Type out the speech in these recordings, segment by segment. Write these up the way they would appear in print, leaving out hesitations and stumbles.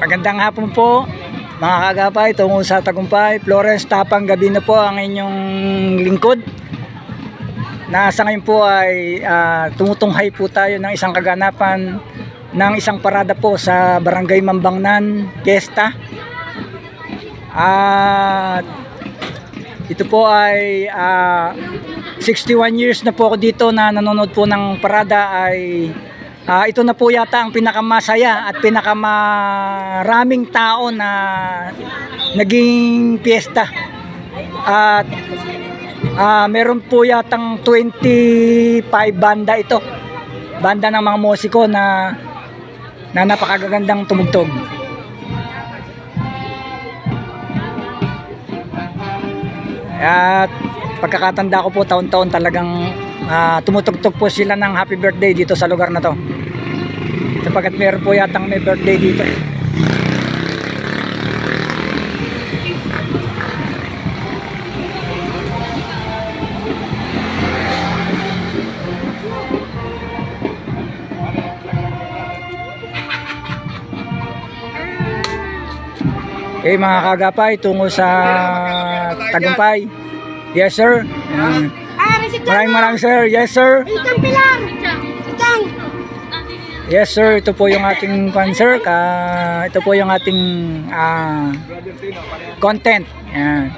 Magandang hapon po mga kagapay tungo sa Tagumpay. Florence Tapang Gabi na po ang inyong lingkod. Nasa ngayon po ay tumutunghay po tayo ng isang kaganapan ng isang parada po sa Barangay Mambangnan, Fiesta. At ito po ay 61 years na po ako dito na nanonood po ng parada. Ay ito na po yata ang pinakamasaya at pinakamaraming tao na naging piyesta. At meron po yatang 25 banda ito. Banda ng mga musiko na napakagandang tumugtog. At pagkakatanda ko po, taon-taon talagang tumutugtog po sila ng happy birthday dito sa lugar na to, sapagkat meron po yatang may birthday dito. Okay mga kagapay, tungo sa Tagumpay. Yes sir. Maraming sir. Yes sir. Yes sir, ito po yung ating sponsor. Ito po yung ating content. Yan.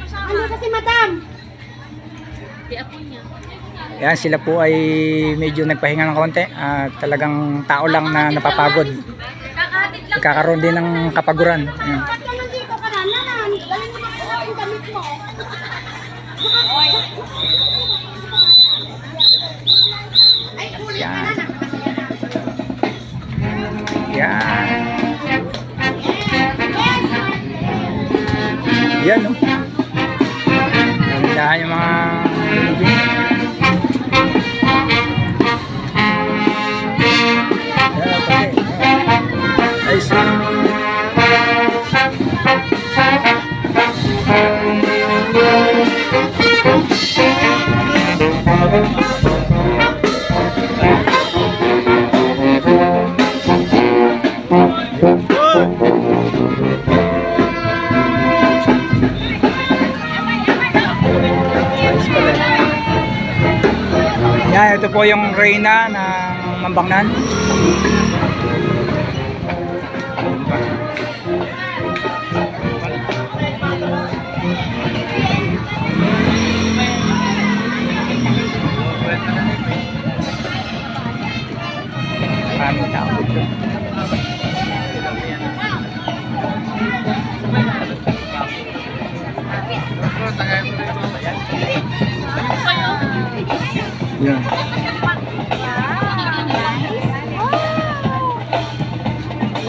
Ano kasi madam? Yan, sila po ay medyo nagpahinga ng konti. Talagang tao lang na napapagod. Nagkakaroon din ng kapaguran. Yan. Yan. Yan, no? Nandahan yung mga binibini. Ayos. Yan, ito po yung reyna ng Mambangnan. Maraming tao dito. Yan.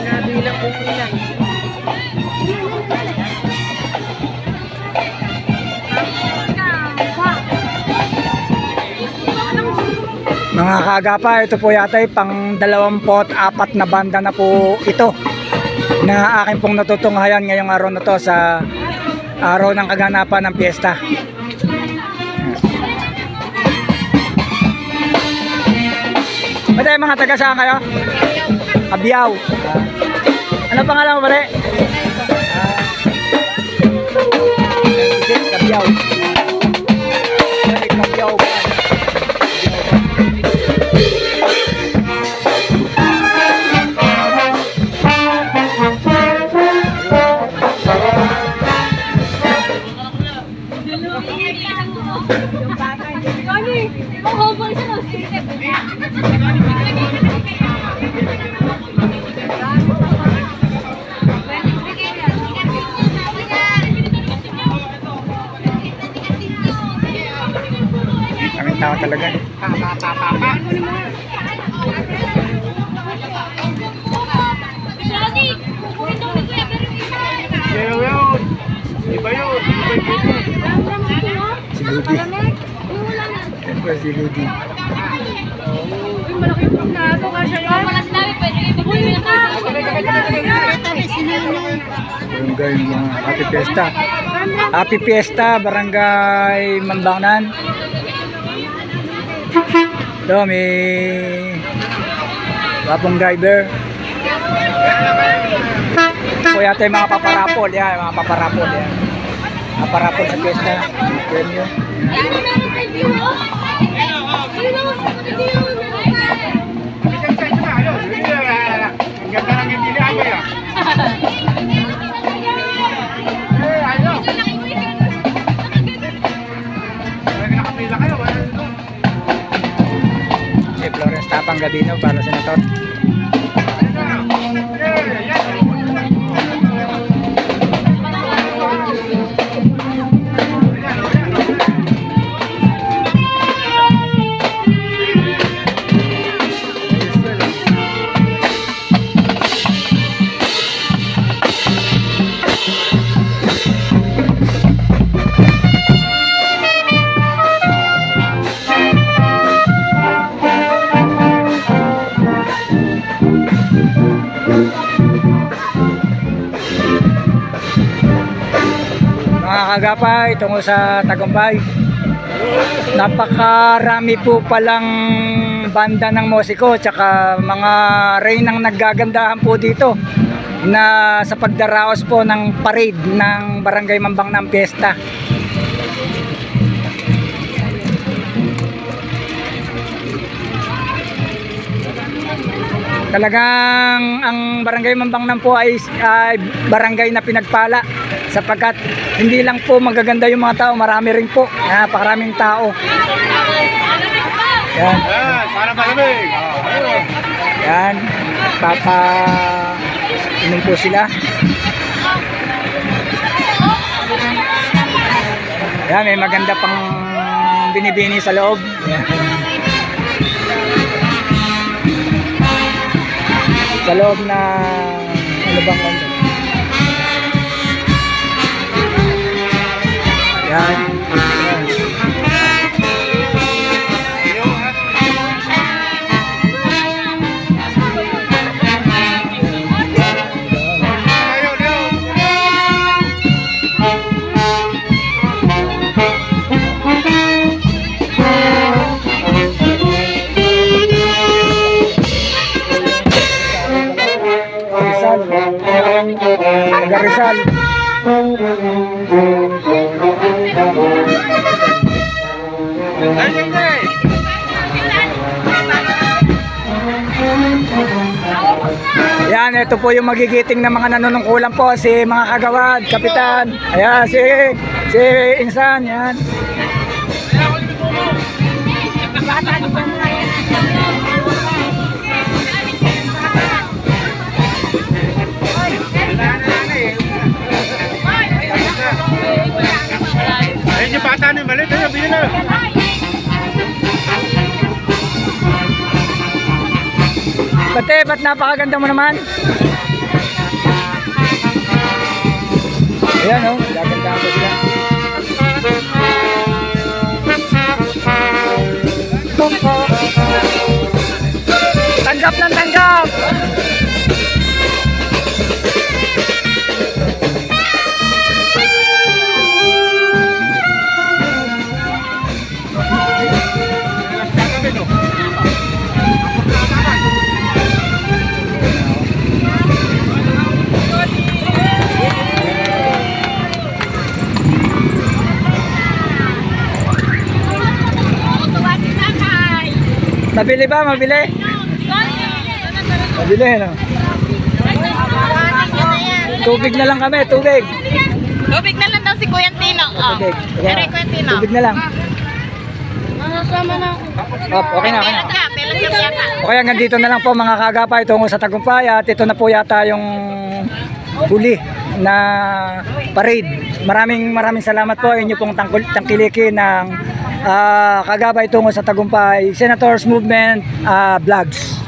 Nabilang ko ilan. Mga kagapa, ito po yata ay pang 24 na banda na po ito na akin pong natutunghayan ngayong araw na to sa araw ng kaganapan ng piyesta. Pwede mga taga saan kayo? Kabiyaw. Ano pangalan mo pare? Kabiyaw. Kabiyaw. Kaming tao talaga. Iba yun. Si Ludi. Siyempre si Ludi. Malaki po na ito kasi yun. Mga sinabi, pwede Barangay Happy Fiesta. Happy Fiesta, Barangay Mambangnan. Ito may Wapong driver. So yata yung mga paparapol. Yan, mga paparapol. Yan. Paparapol sa piyesta. Premyo. Si Florence Tapang Gabino para senator. Mga kagapay, tungkol sa Tagumpay. Napakarami po palang banda ng musiko tsaka mga reynang naggagandahan po dito na sa pagdaraos po ng parade ng Barangay Mambang ng Piyesta. Talagang ang Barangay Mambang po ay barangay na pinagpala sapagkat hindi lang po magaganda yung mga tao, marami rin po, napakaraming tao. Yan. Para malamig. Yan, inom po sila. Yan, may maganda pang binibini sa loob. Yan. Sa loob na ano bang kondo. Yan. Yan. Rizal. Taga Rizal. Yan, ito po yung magigiting ng mga nanunungkulan po, si mga kagawad, kapitan. Ayan, si Insan, yan. Ayun yung bata na yung malit. Ayun, bilhin na. Bate, ba't napakaganda mo naman? Ayan o, gaganda ko sila. Tanggap ng tanggap! Mabili ba? Mabili? Mabili, no? Tubig na lang kami, tubig. Tubig na lang daw si Kuya Tino. Oh. Tubig. Ere, Kuya Tino. Tubig na lang. Masasama na ako. Okay na, okay na. Pelas ka yata. Okay, hanggang dito na lang po mga kagapay tungo sa Tagumpay at ito na po yata yung huli na parade. Maraming salamat po inyo pong tangkiliki ng kagabay tungo sa Tagumpay Senators Movement Vlogs.